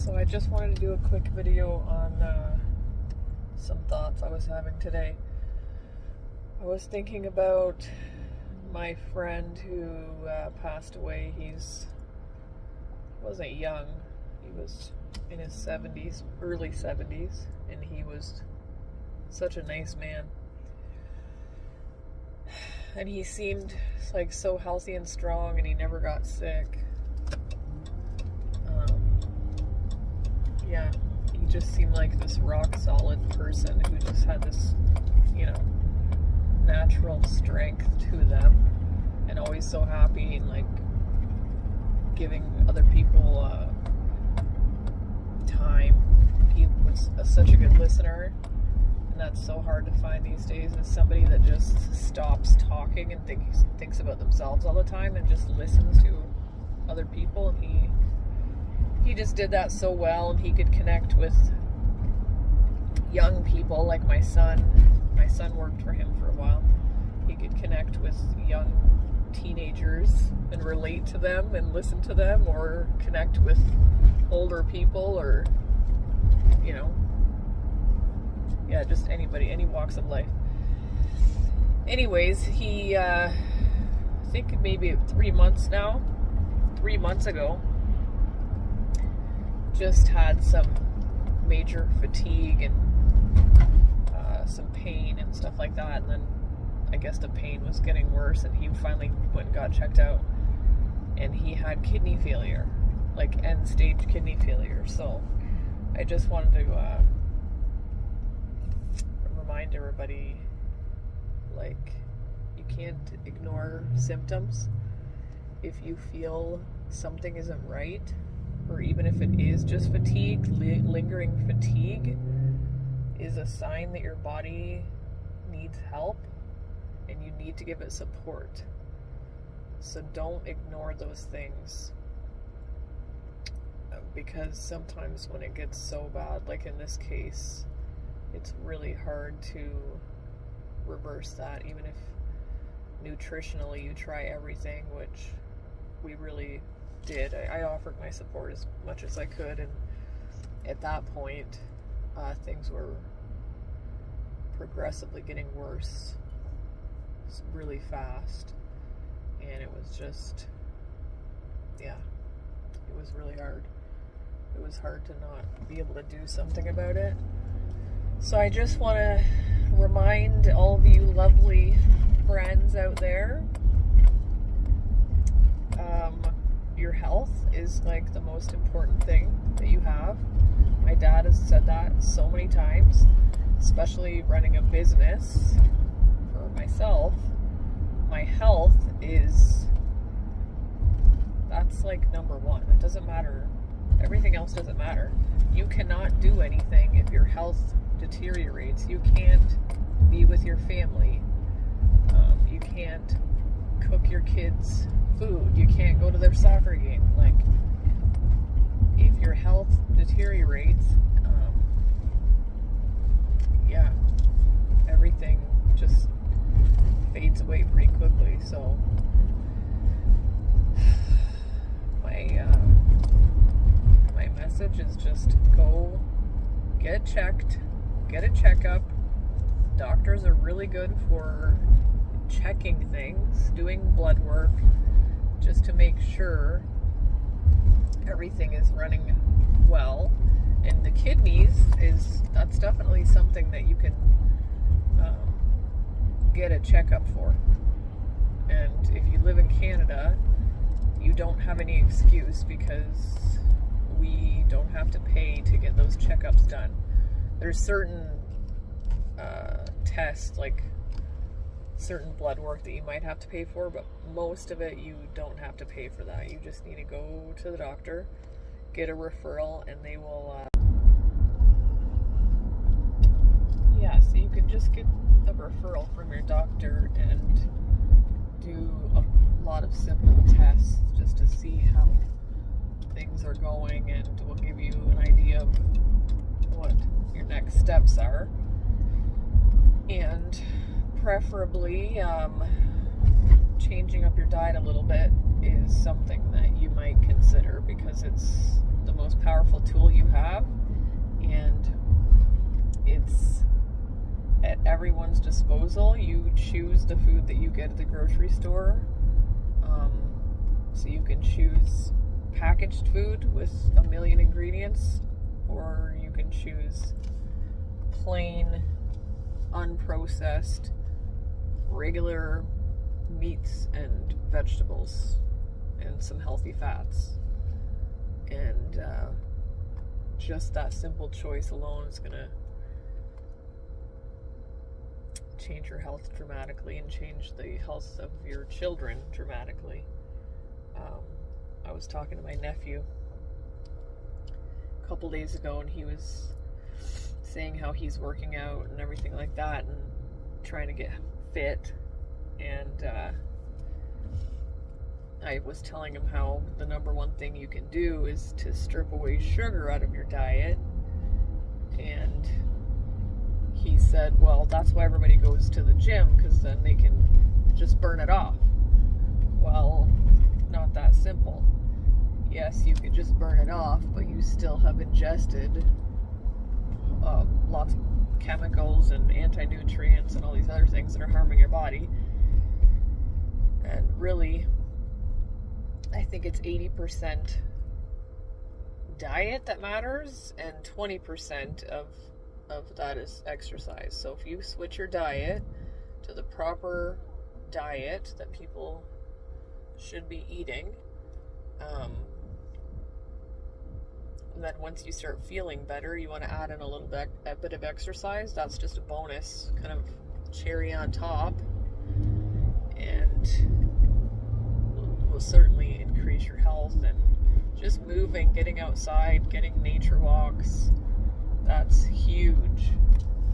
So I just wanted to do a quick video on some thoughts I was having today. I was thinking about my friend who passed away. Wasn't young. He was in his 70s, early 70s, and he was such a nice man. And he seemed like so healthy and strong, and he never got sick. Yeah, he just seemed like this rock solid person who just had this, natural strength to them, and always so happy and like giving other people time. He was such a good listener, and that's so hard to find these days, is somebody that just stops talking and thinks about themselves all the time and just listens to other people. And he just did that so well, and he could connect with young people like my son. My son worked for him for a while. He could connect with young teenagers and relate to them and listen to them, or connect with older people, or just anybody, any walks of life. Anyways, he I think maybe 3 months ago, just had some major fatigue and some pain and stuff like that, and then I guess the pain was getting worse, and he finally went and got checked out, and he had kidney failure, like end-stage kidney failure. So I just wanted to remind everybody, like, you can't ignore symptoms. If you feel something isn't right, or even if it is just fatigue, lingering fatigue is a sign that your body needs help, and you need to give it support. So don't ignore those things, because sometimes when it gets so bad, like in this case, it's really hard to reverse that. Even if nutritionally you try everything, which we really did. I offered my support as much as I could, and at that point things were progressively getting worse really fast, and it was just, it was really hard. It was hard to not be able to do something about it. So I just want to remind all of you lovely friends out there, your health is like the most important thing that you have. My dad has said that so many times, especially running a business for myself. My health that's like number one. It doesn't matter. Everything else doesn't matter. You cannot do anything if your health deteriorates. You can't be with your family. You can't cook your kids food. You can't go to their soccer game. Like, if your health deteriorates, everything just fades away pretty quickly. So my message is just go get checked, get a checkup. Doctors are really good for checking things, doing blood work, just to make sure everything is running well. And the kidneys that's definitely something that you can get a checkup for. And if you live in Canada, you don't have any excuse, because we don't have to pay to get those checkups done. There's certain tests, like certain blood work, that you might have to pay for, but most of it you don't have to pay for that. You just need to go to the doctor, get a referral, and they will so you can just get a referral from your doctor and do a lot of simple tests just to see how things are going, and will give you an idea of what your next steps are. And preferably changing up your diet a little bit is something that you might consider, because it's the most powerful tool you have, and it's at everyone's disposal. You choose the food that you get at the grocery store. So you can choose packaged food with a million ingredients, or you can choose plain, unprocessed, regular meats and vegetables and some healthy fats. And just that simple choice alone is going to change your health dramatically and change the health of your children dramatically. I was talking to my nephew a couple days ago, and he was saying how he's working out and everything like that and trying to get fit. And I was telling him how the number one thing you can do is to strip away sugar out of your diet. And he said, well, that's why everybody goes to the gym, because then they can just burn it off. Well, not that simple. Yes, you could just burn it off, but you still have ingested lots of chemicals and anti-nutrients and all these other things that are harming your body. And really, I think it's 80% diet that matters, and 20% of that is exercise. So if you switch your diet to the proper diet that people should be eating, then once you start feeling better, you want to add in a bit of exercise. That's just a bonus, kind of cherry on top, and will certainly increase your health. And just moving, getting outside, getting nature walks, that's huge.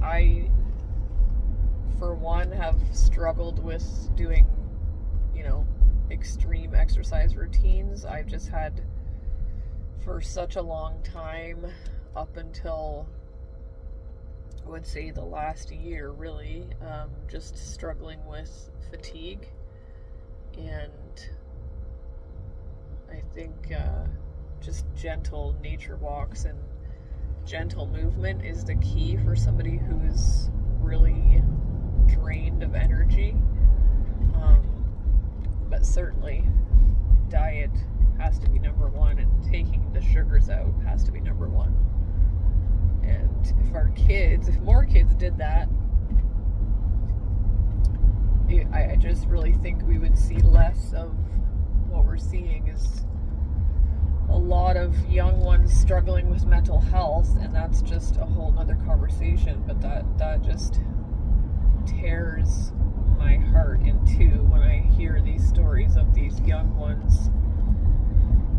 I, for one, have struggled with doing, extreme exercise routines. I've just had, for such a long time, up until, I would say, the last year, really, just struggling with fatigue. And I think just gentle nature walks and gentle movement is the key for somebody who's really drained of energy. But certainly diet has to be number one, and taking the sugars out has to be number one. And if more kids did that, I just really think we would see less of what we're seeing is a lot of young ones struggling with mental health, and that's just a whole other conversation. But that just tears my heart in two when I hear these stories of these young ones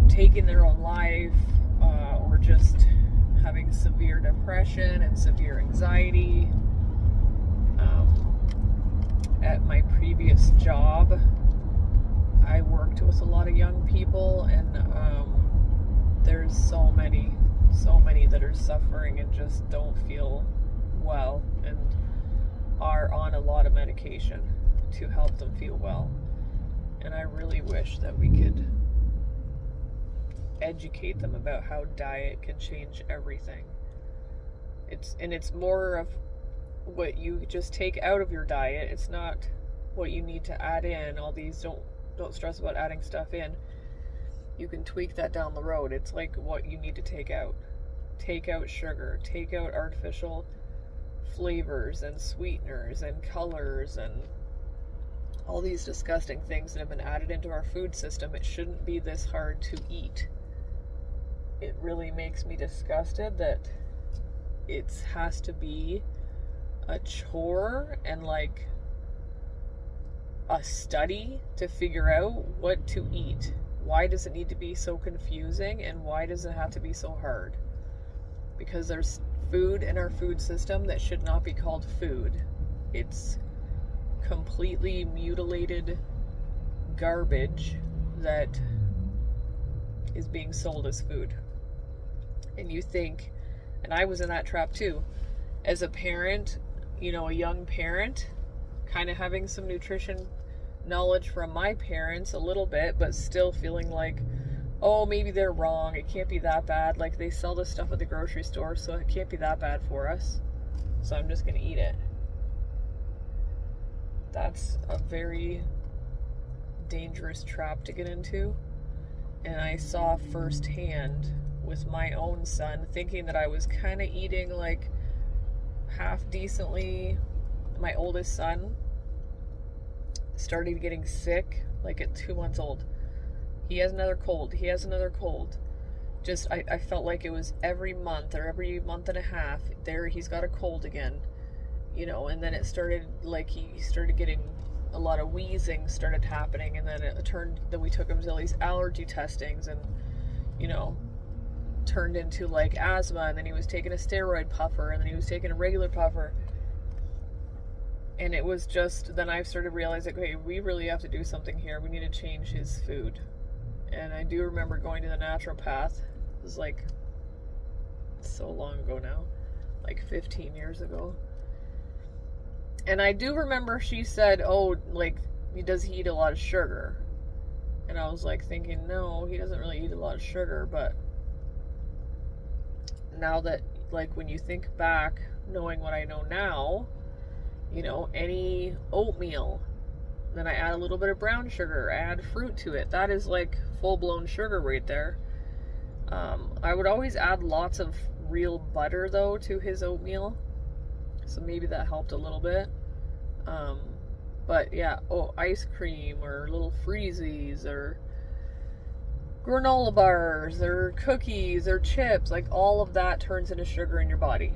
taking their own life, or just having severe depression and severe anxiety. At my previous job, I worked with a lot of young people, and there's so many that are suffering and just don't feel well and are on a lot of medication to help them feel well. And I really wish that we could educate them about how diet can change everything. It's more of what you just take out of your diet. It's not what you need to add in. All these, don't stress about adding stuff in. You can tweak that down the road. It's like what you need to take out. Take out sugar, take out artificial flavors and sweeteners and colors and all these disgusting things that have been added into our food system. It shouldn't be this hard to eat. It really makes me disgusted that it has to be a chore and like a study to figure out what to eat. Why does it need to be so confusing, and why does it have to be so hard? Because there's food in our food system that should not be called food. It's completely mutilated garbage that is being sold as food. And you think, and I was in that trap too, as a parent, a young parent, kind of having some nutrition knowledge from my parents a little bit, but still feeling like, oh, maybe they're wrong. It can't be that bad. Like, they sell this stuff at the grocery store, so it can't be that bad for us. So I'm just going to eat it. That's a very dangerous trap to get into. And I saw firsthand with my own son, thinking that I was kind of eating like half decently. My oldest son started getting sick like at 2 months old. He has another cold. Just, I felt like it was every month or every month and a half, there he's got a cold again, you know, and then it started, like, he started getting a lot of wheezing started happening, and then then we took him to all these allergy testings, and, you know, turned into, like, asthma, and then he was taking a steroid puffer, and then he was taking a regular puffer, and it was just, then I started realizing, okay, we really have to do something here. We need to change his food. And I do remember going to the naturopath. It was like so long ago now, like 15 years ago. And I do remember she said, oh, like, does he eat a lot of sugar? And I was like thinking, no, he doesn't really eat a lot of sugar. But now that, like, when you think back, knowing what I know now, you know, any oatmeal, then I add a little bit of brown sugar, add fruit to it. That is like full-blown sugar right there. I would always add lots of real butter, though, to his oatmeal. So maybe that helped a little bit. But yeah, ice cream or little freezies or granola bars or cookies or chips, like all of that turns into sugar in your body.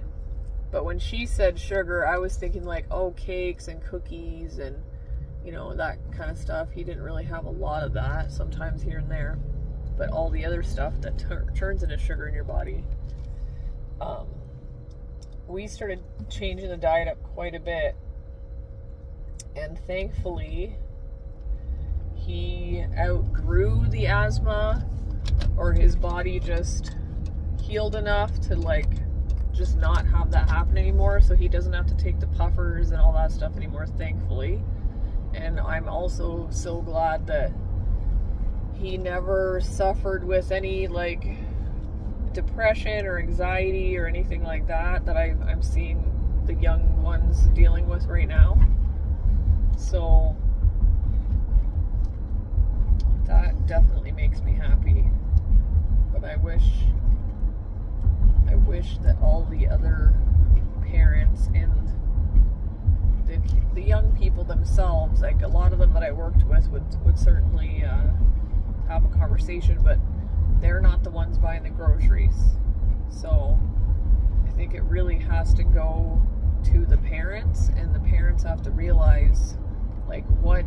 But when she said sugar, I was thinking like, oh, cakes and cookies and, you know, that kind of stuff. He didn't really have a lot of that, sometimes here and there. But all the other stuff that turns into sugar in your body. We started changing the diet up quite a bit. And thankfully, he outgrew the asthma, or his body just healed enough to, like, just not have that happen anymore. So he doesn't have to take the puffers and all that stuff anymore, thankfully. And I'm also so glad that he never suffered with any, like, depression or anxiety or anything like that I'm seeing the young ones dealing with right now. So that definitely makes me happy. But I wish that all the other parents and the young people themselves, like a lot of them that I worked with would certainly have a conversation, but they're not the ones buying the groceries. So I think it really has to go to the parents, and the parents have to realize, like, what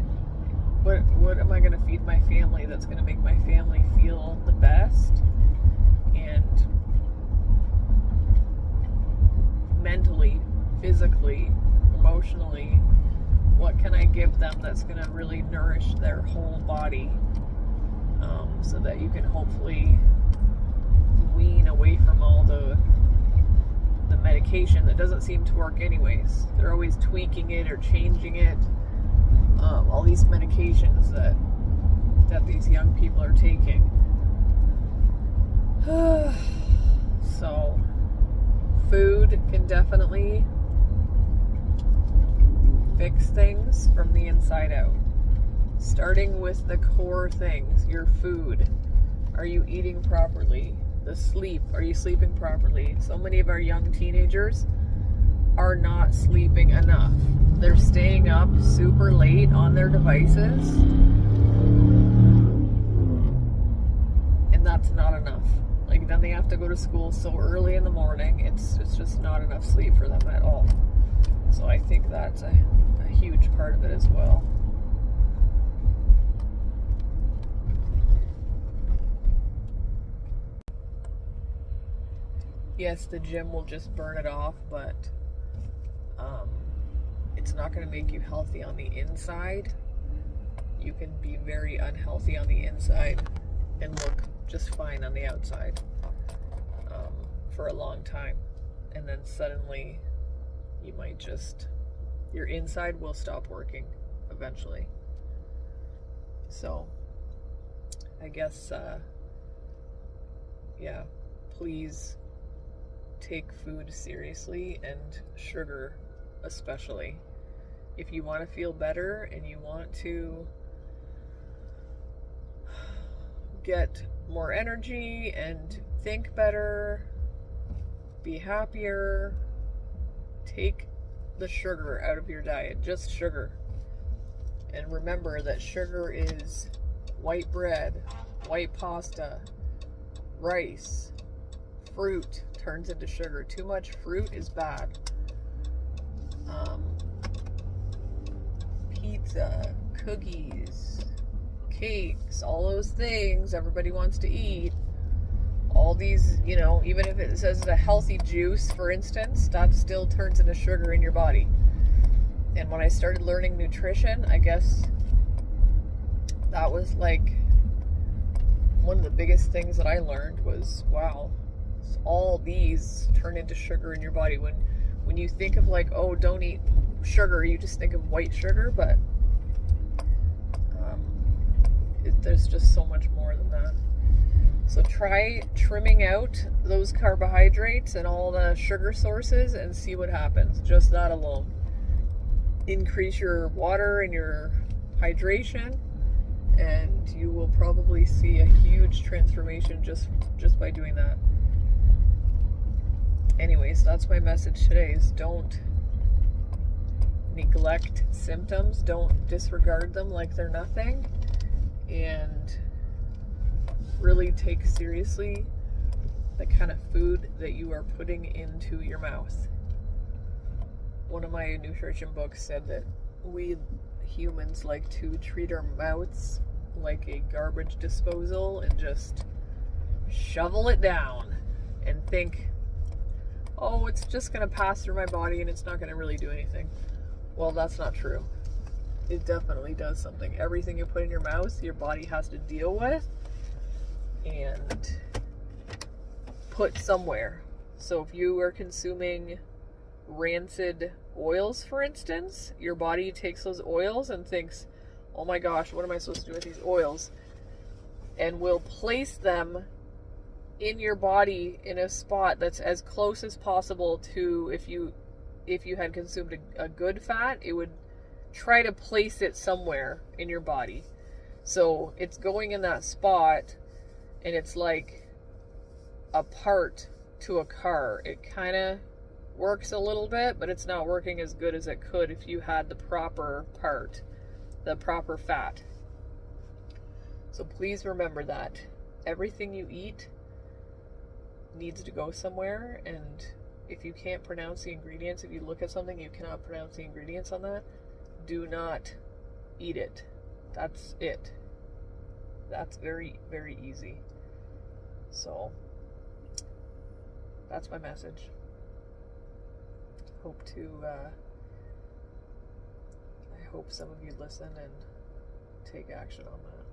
am I going to feed my family that's going to make my family feel the best, and mentally, physically, emotionally, what can I give them that's going to really nourish their whole body, so that you can hopefully wean away from all the medication that doesn't seem to work anyways. They're always tweaking it or changing it. All these medications that these young people are taking. So food can definitely fix things from the inside out. Starting with the core things, your food. Are you eating properly? The sleep, are you sleeping properly? So many of our young teenagers are not sleeping enough. They're staying up super late on their devices, and that's not enough. Like, then they have to go to school so early in the morning. It's just not enough sleep for them at all. So I think that's a huge part of it as well. Yes, the gym will just burn it off, but it's not going to make you healthy on the inside. You can be very unhealthy on the inside and look just fine on the outside for a long time. And then suddenly you might your inside will stop working eventually. So I guess yeah, please take food seriously, and sugar especially. If you want to feel better and you want to get more energy and think better, be happier, take the sugar out of your diet, just sugar. And remember that sugar is white bread, white pasta, rice, fruit turns into sugar. Too much fruit is bad. Pizza, cookies, cakes, all those things everybody wants to eat. All these, even if it says a healthy juice, for instance, that still turns into sugar in your body. And when I started learning nutrition, I guess that was like one of the biggest things that I learned was, wow, all these turn into sugar in your body. When you think of like, oh, don't eat sugar, you just think of white sugar, but there's just so much more than that. So try trimming out those carbohydrates and all the sugar sources and see what happens. Just that alone. Increase your water and your hydration, and you will probably see a huge transformation just by doing that. Anyways, that's my message today, is don't neglect symptoms. Don't disregard them like they're nothing. And really take seriously the kind of food that you are putting into your mouth. One of my nutrition books said that we humans like to treat our mouths like a garbage disposal and just shovel it down and think, oh, it's just going to pass through my body and it's not going to really do anything. Well, that's not true. It definitely does something. Everything you put in your mouth, your body has to deal with and put somewhere. So if you are consuming rancid oils, for instance, your body takes those oils and thinks, oh my gosh, what am I supposed to do with these oils? And will place them in your body in a spot that's as close as possible to if you had consumed a good fat, it would try to place it somewhere in your body. So it's going in that spot, and it's like a part to a car. It kind of works a little bit, but it's not working as good as it could if you had the proper part, the proper fat. So please remember that everything you eat needs to go somewhere, and if you can't pronounce the ingredients, if you look at something you cannot pronounce the ingredients on that, do not eat it. That's it. That's very, very easy. So that's my message. I hope some of you listen and take action on that.